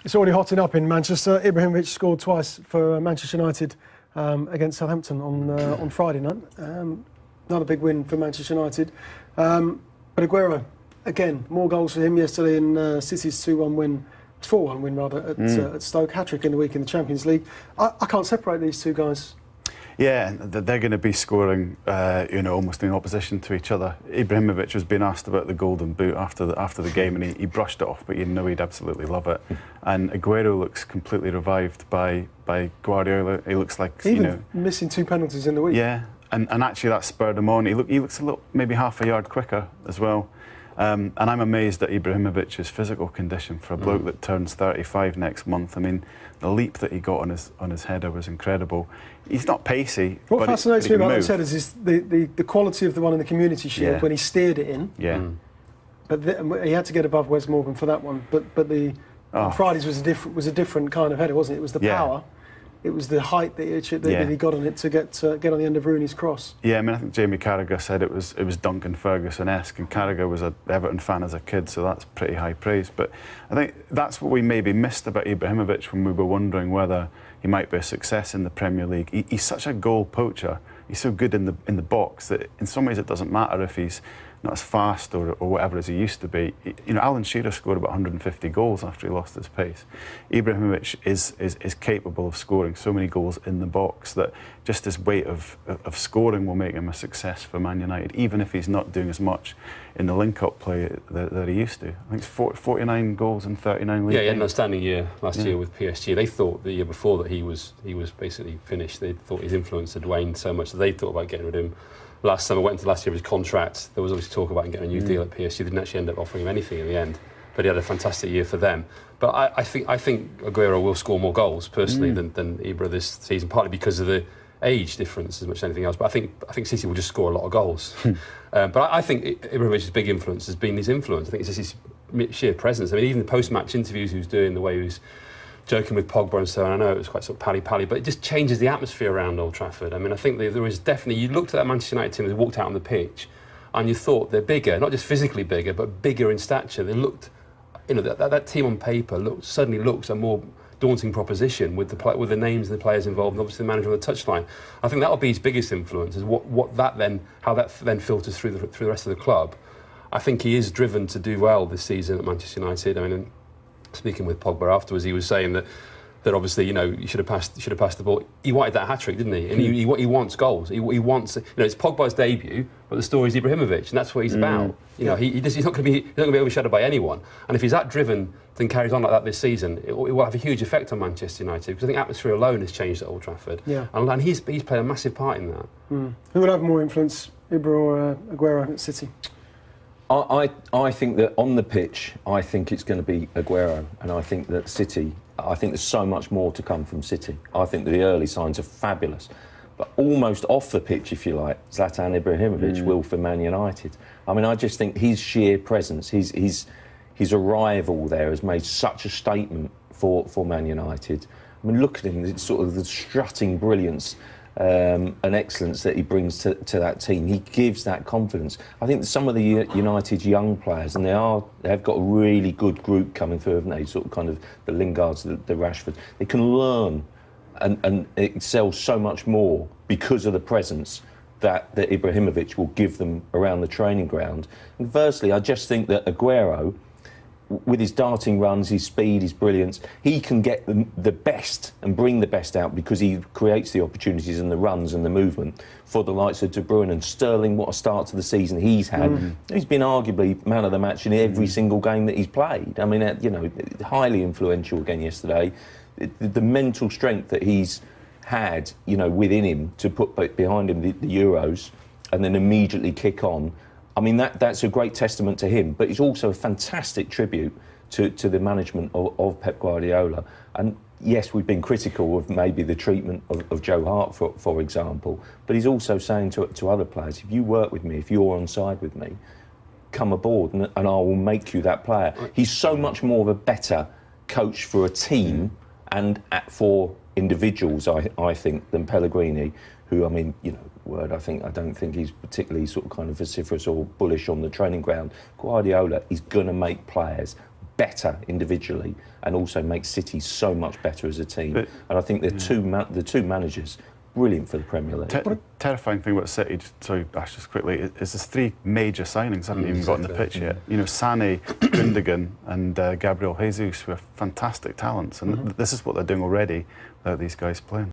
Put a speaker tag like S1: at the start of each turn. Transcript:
S1: It's already hotting up in Manchester. Ibrahimovic scored twice for Manchester United against Southampton on Friday night. Not a big win for Manchester United. But Aguero, again, more goals for him yesterday in City's 2-1 win, 4-1 win rather, at Stoke. Hat-trick in the week in the Champions League. I can't separate these two guys.
S2: Yeah, they're going to be scoring, almost in opposition to each other. Ibrahimovic was being asked about the Golden Boot after the game, and he brushed it off, but you know he'd absolutely love it. And Aguero looks completely revived by Guardiola. He looks like
S1: missing 2 penalties in the week.
S2: Yeah, and actually that spurred him on. He looks a little, maybe half a yard quicker as well. And I'm amazed at Ibrahimovic's physical condition for a bloke that turns 35 next month. I mean, the leap that he got on his header was incredible. He's not pacey.
S1: What fascinates me about those headers is the quality of the one in the Community Shield when he steered it in.
S2: Yeah.
S1: But he had to get above Wes Morgan for that one. But Friday's was a different kind of header, wasn't it? It was the power. It was the height that he got on it to get on the end of Rooney's cross. Yeah,
S2: I mean, I think Jamie Carragher said it was Duncan Ferguson-esque, and Carragher was an Everton fan as a kid, so that's pretty high praise. But I think that's what we maybe missed about Ibrahimovic when we were wondering whether he might be a success in the Premier League. He's such a goal poacher. He's so good in the box that in some ways it doesn't matter if he's not as fast or whatever as he used to be. Alan Shearer scored about 150 goals after he lost his pace. Ibrahimovic is capable of scoring so many goals in the box that just his weight of scoring will make him a success for Man United, even if he's not doing as much in the link-up play that he used to. I think it's 49 goals in 39 league games.
S3: Yeah, he had an outstanding year last year with PSG. They thought the year before that he was basically finished. They thought his influence had waned so much that they thought about getting rid of him. Last summer, went into last year of his contract. There was obviously talk about him getting a new deal at PSG. They didn't actually end up offering him anything in the end, but he had a fantastic year for them. But I think Aguero will score more goals personally than Ibra this season, partly because of the age difference as much as anything else. But I think City will just score a lot of goals. But I think Ibrahimovic's big influence has been his influence. I think it's just his sheer presence. I mean, even the post-match interviews he was doing, the way he was joking with Pogba and so on. I know it was quite sort of pally-pally, but it just changes the atmosphere around Old Trafford. I mean, I think there was definitely... You looked at that Manchester United team as they walked out on the pitch and you thought they're bigger, not just physically bigger, but bigger in stature. They looked... that team on paper suddenly looks a more daunting proposition with the names of the players involved and obviously the manager on the touchline. I think that'll be his biggest influence, is how that then filters through the rest of the club. I think he is driven to do well this season at Manchester United. I mean... Speaking with Pogba afterwards, he was saying that obviously, you should have passed the ball. He wanted that hat-trick, didn't he? And he wants goals. He wants, it's Pogba's debut, but the story's Ibrahimovic, and that's what he's about. He's not going to be overshadowed by anyone. And if he's that driven, then carries on like that this season, it will have a huge effect on Manchester United, because I think atmosphere alone has changed at Old Trafford. Yeah. And he's played a massive part in that.
S1: Who would have more influence, Ibra or Aguero at City?
S4: I think that on the pitch, I think it's going to be Aguero, and I think that City, I think there's so much more to come from City. I think that the early signs are fabulous, but almost off the pitch, if you like, Zlatan Ibrahimovic will for Man United. I mean, I just think his sheer presence, his arrival there has made such a statement for Man United. I mean, look at him, it's sort of the strutting brilliance and excellence that he brings to that team. He gives that confidence. I think that some of the United's young players, and they've got a really good group coming through, haven't they? Sort of kind of the Lingards, the Rashfords. They can learn and excel so much more because of the presence that Ibrahimovic will give them around the training ground. And firstly, I just think that Aguero, with his darting runs, his speed, his brilliance, he can get the best and bring the best out because he creates the opportunities and the runs and the movement for the likes of De Bruyne and Sterling. What a start to the season he's had. He's been arguably man of the match in every single game that he's played. I mean, highly influential again yesterday. The mental strength that he's had, within him to put behind him the Euros and then immediately kick on. I mean, that's a great testament to him, but it's also a fantastic tribute to the management of Pep Guardiola. And yes, we've been critical of maybe the treatment of Joe Hart, for example, but he's also saying to other players, if you work with me, if you're on side with me, come aboard and I will make you that player. He's so much more of a better coach for a team and for individuals, I think, than Pellegrini, who, I mean, I don't think he's particularly sort of kind of vociferous or bullish on the training ground. Guardiola is going to make players better individually and also make City so much better as a team.
S2: But-
S4: and I think the two managers, brilliant for the Premier League.
S2: Terrifying thing about City, sorry, Ash, just quickly, is there's 3 major signings haven't even got on the pitch yet. You know, Sané, Gundogan and Gabriel Jesus, who are fantastic talents, and this is what they're doing already without these guys playing.